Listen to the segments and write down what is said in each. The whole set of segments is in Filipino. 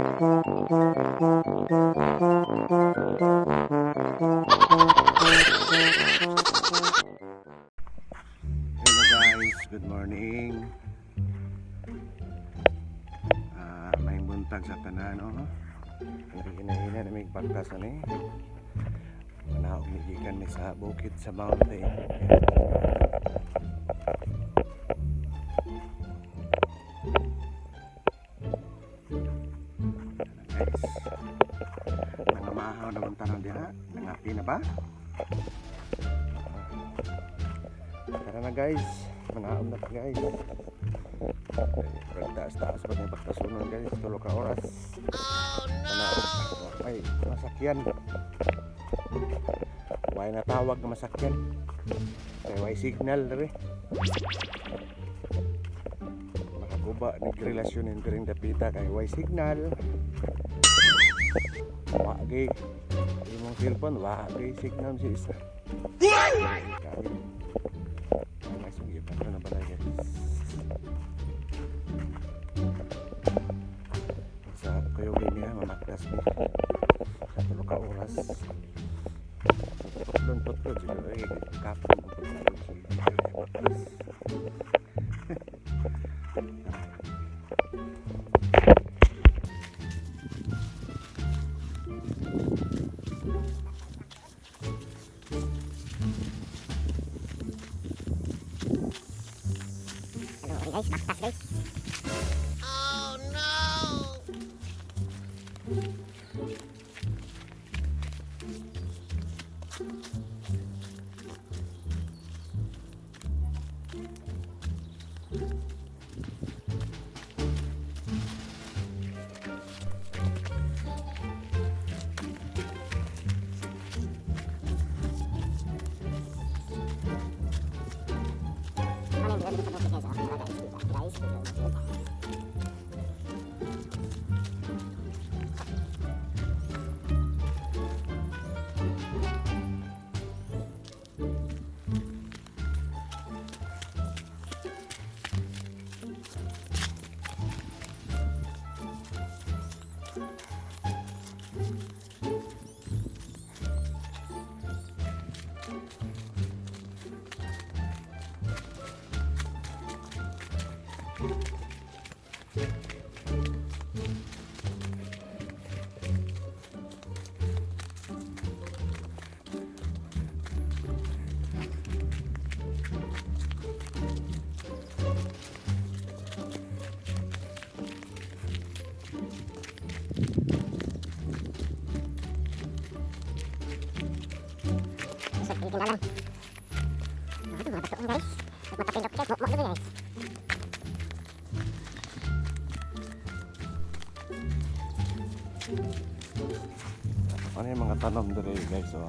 guys, good morning. May buntag sa tanan, oh. Hina-hina na may pagkasan eh. Manaog migikan ni sa bukid sa mountain. Guys, nangamahaw na buntaran diha. Nangapi na ba? Tara na guys, manaog na pa guys. Taas-taas pa yung pagkasunan guys, tulo ka oras. Manaog, may masakyan. May natawag na masakyan. Kaya may signal rin. Makaguba nagrelasyon yung ring dapita kaya may signal. Wagay imong cellphone, wagay signal si isa. May sugipan na ba guys? Sa kayo niya mamakdas ni sa tulo ka oras. Tutlon siguro eh kapon ko pa guys, baktas guys. Oh no. Tinggalan. Aduh, mata guys. Mata pendek guys, mau dulu guys. Ano yung mga tanom dito guys, oh.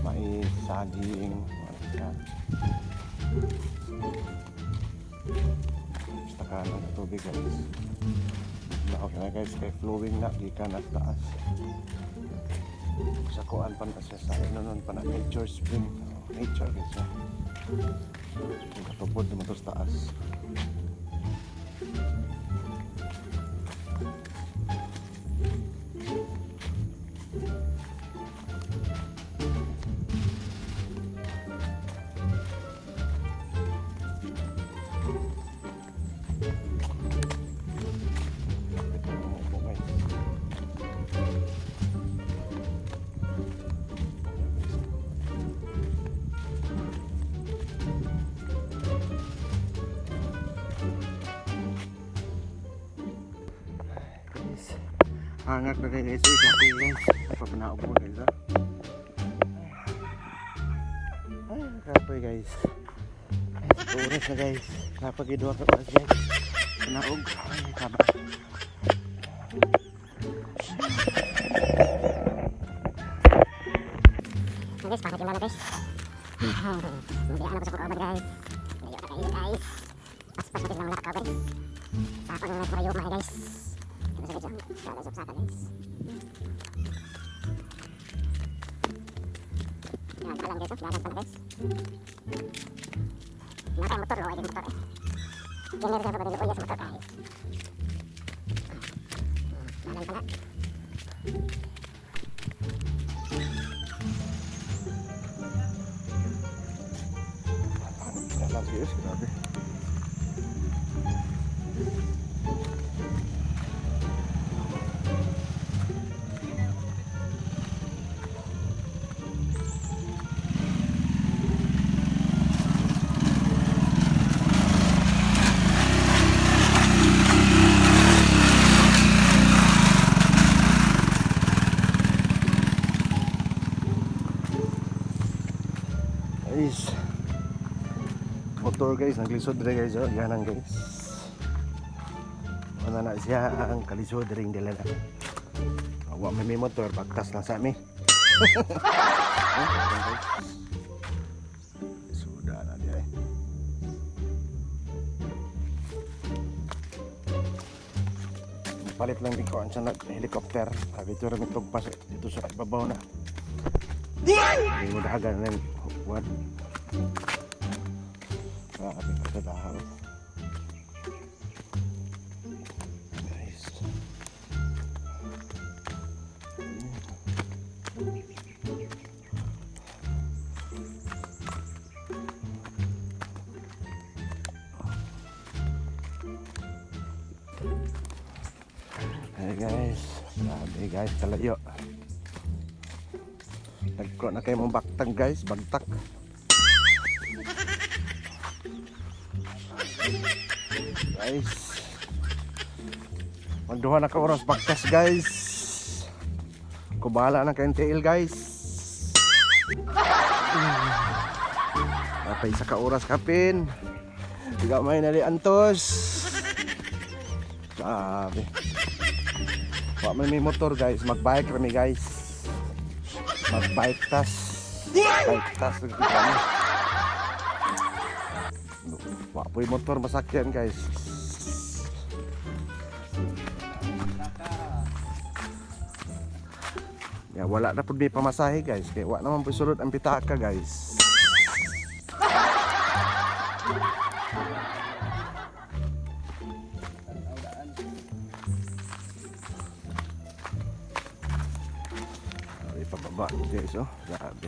Mais, saging, yan. Basta ka ng tubig guys. Okay na guys, kay flowing na, gikan at taas. Sa kuan pa na siya sa nun pa na nature spring. Nature guys, oh. Yung katubod naman ito sa taas. Hangak na kayo guys, kape guys. Papanaog mo guys, ha. Ay, kape guys. Ay, oras na guys. Kapag-idwa ka oras guys. Panaog. Ay, kaba. Guys, bakit yung lalo guys? Hindi ako sa kurabad guys. Ngayon na kayo guys. Pas-pas natin lang lakad guys. Sapa na natin para yung mga guys. Ada sapa guys. Yan, alam guys, lagan pa guys. Naka yung motor, loy yung motor eh. General sa pabalik, oyas motor guys. Dalan pa na. Dalan guys, grabe. Guys, motor guys, naglisod rin guys, oh, yan ang guys. Ano na siya ang kalisod rin nila na. Awa may motor, bagtas na sa amin. Sudah na dia. Palit lang din ko ang sanag helicopter. Sabi ito rin itugpas dito sa ibabaw na. Hindi mo dahagan na huwad. Grabe ka sa dahaw. Nice. Hey guys, sabi guys, kalayo. Nagko na kayo mong baktang guys, bagtak. Guys, magduha na ka oras bagtas guys. Kubala na kayong tail guys. Napay isa ka oras kapin. Tiga may nali antos. Sabi. Wak may motor guys, magbike kami guys. Magbike tas. Bike tas lagi kami. Wak po yung motor masakyan guys. Ya wala na po may pamasahe guys. Kaya wak naman po sulod ang pitaka guys. Pababa guys, oh, grabe.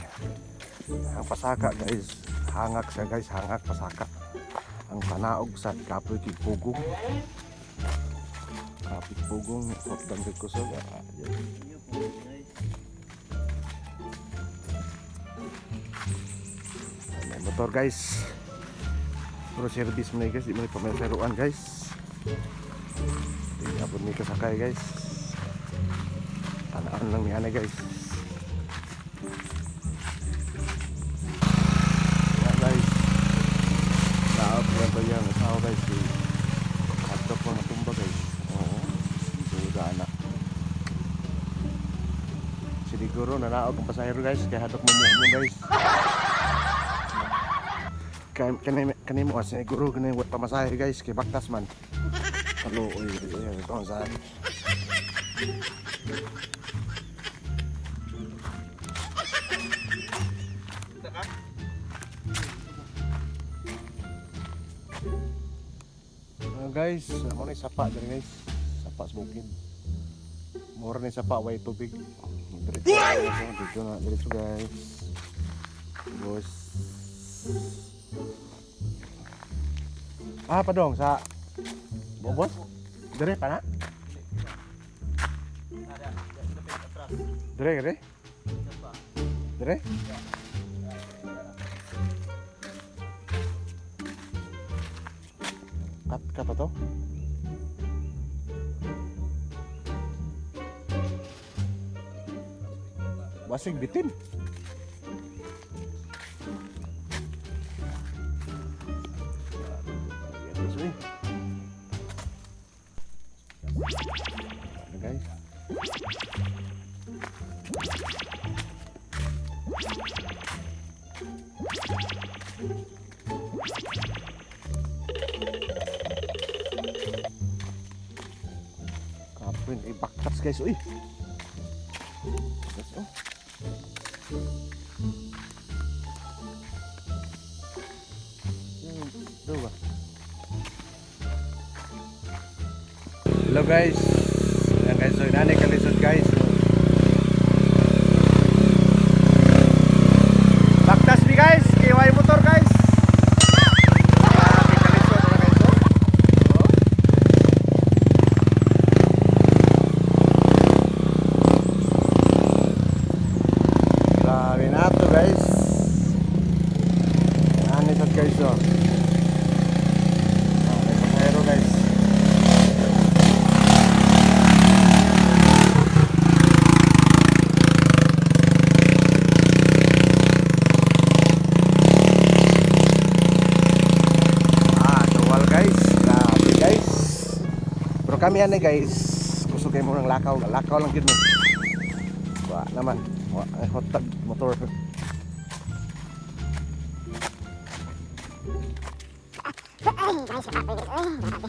Ang pasaka guys, hangak siya guys, hangak pasaka. Ang panaog sa kapit pugong. Kapit pugong, hotdang ko so. May motor guys. Puro service mo na guys, di mo pamasaruan guys. Hindi po may kasakay guys. Tanaan lang niya na guys. Yan ba yan? Asawa guys, hotdog po natumba guys. Oo, suda na. Cguro, nanaog ang pasahero guys, kaya hotdog mo guys. Kanay mo kasi Cguro, kanay mo pamasahe guys, kaya baktas man. Halo, ito ang saan. Guys, mo na sapa diri guys. Sapa sa bukid. Mura ni sapa way tubig. Diretso na diretso guys. Bos. Padong sa bobos. Dire pa na? Dire. Dire? Kat pa to? Wasig bitin. Guys. Kapin baktas guys, uy. Guys, oh. Hello guys. Yan Guys, so inanay kalisod guys. Baktas mi guys, kiway motor guys. Grabe kalisod na guys. Oh. Grabe na to guys. Inanay sad guys oh. May pasahero guys. Kami yan guys, gusto kayo mo ng lakaw lang gid mo. Wa naman, hot tag motor. Guys, sa papo guys. Grabe.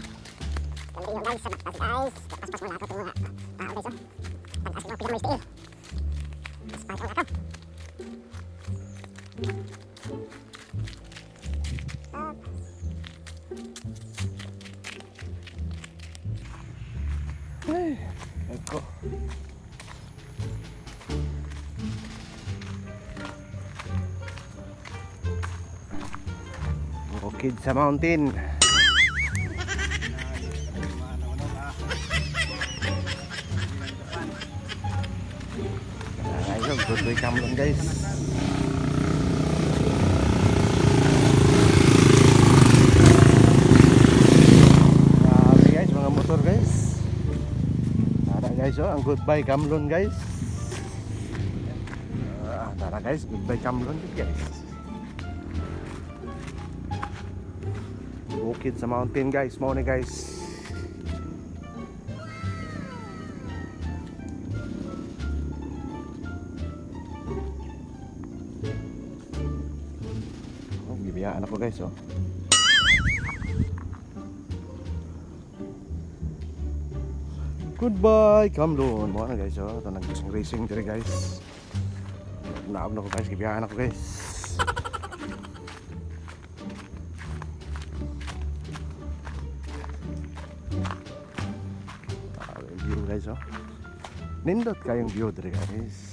Ganda yung guys sa baktas guys. Pas mo lakaw to mga tao guys. Pag-as mo pinang steel. Pas ang lakaw. Ay, eko. Bukid sa mountain. Ayun, good way kamlon guys. Grabe guys, mga motor guys. Guys, oh, ang goodbye Kamlon guys. Tara guys, goodbye Kamlon guys. Bukid sa mountain guys, mau ni guys. Oh, bibiyaan ako guys, oh. Goodbye, Kamlon. Mga na guys, oh. Ito nag-racing diri guys. Naab na ko guys, gibiyahan ako guys. Yung view guys, oh. Nindot kayong view diri guys.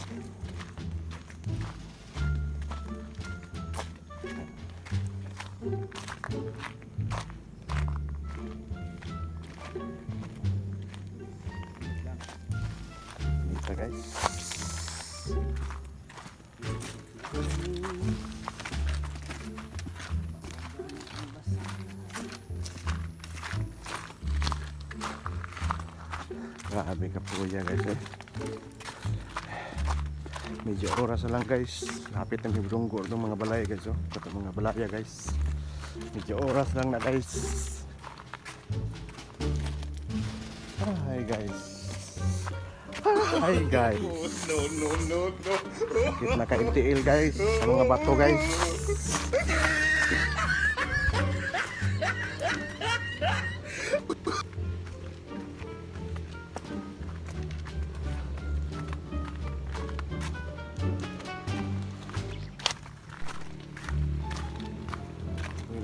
Guys, grabe ka po yan guys eh. Medyo oras na lang guys, lapit ng hibdunggo ng mga balay guys oh. Ito mga balaya guys, medyo oras lang na guys. Hi guys. Hi guys. No. Sakit na ka-MTL guys. Sa mga bato guys.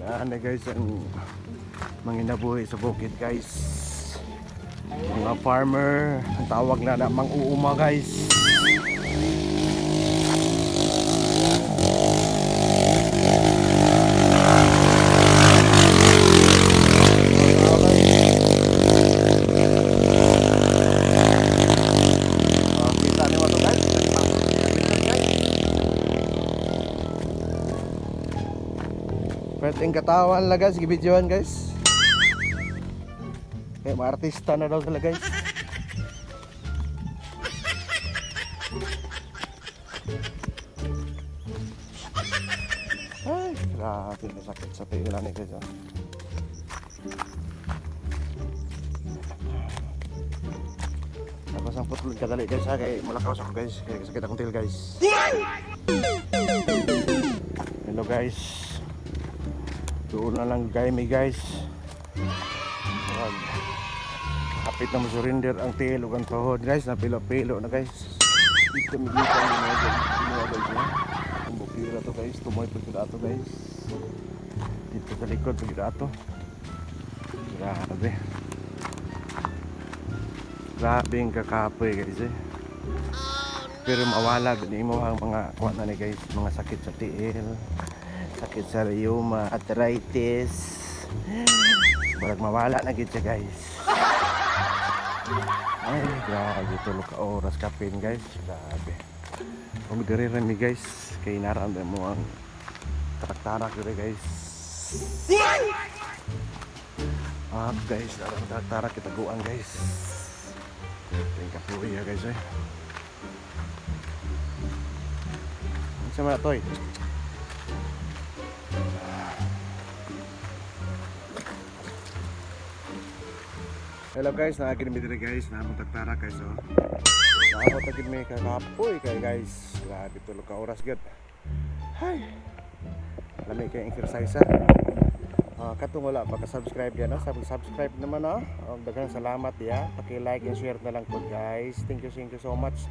Ano guys ang manginabuhi sa bukid guys. Mga farmer, ang tawag na mang-uuma guys. Kita niyo ito guys. Pwedeng katawan lang guys, gibidyoan guys. Kaya mga artista na daw sila guys. Ay, grabe na sakit sa tayo nila guys. Tapos ang putulog kadali guys ha, kaya malakaw ako guys. Kaya sakit akong tail guys. Hello guys. Doon na lang gamey guys. Kapit na surrender ang tail ug ang tuhod guys, na pilo-pilo na guys. Dito mi dito ang mga guys. Ang bukira to guys, tumoy pud ato guys. Dito sa likod pud ato. Grabe. Grabing kakapoy guys eh. Pero mawala din mo ang mga kuha na ni guys, mga sakit sa tiil, sakit sa rheuma, arthritis. Parang mawala na gid siya guys. Ay, grabe tulog ka oras kapin guys. Grabe. Pumigari rin ni guys, kay naramdaman mo ang tarak-tarak dito guys. Guys, tarak-tarak kita guang guys. Tingka po iya guys eh. Sama toy. Hello guys, naagin mi diri guys, namong tagtara guys oh. Naabot agad mi kakapoy kay guys. Grabe tulog ka oras gud. Hay. Lami kay exercise ha. Katong wala pa ka-subscribe yan, subscribe naman daghang salamat ya. Paki-like and share na lang po guys. Thank you so much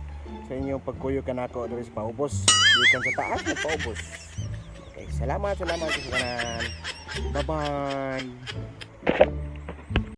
sa inyong pagkuyo kanako diri sa paubos. Gikan sa taas na paubos. Okay, salamat sa kanan. Bye bye.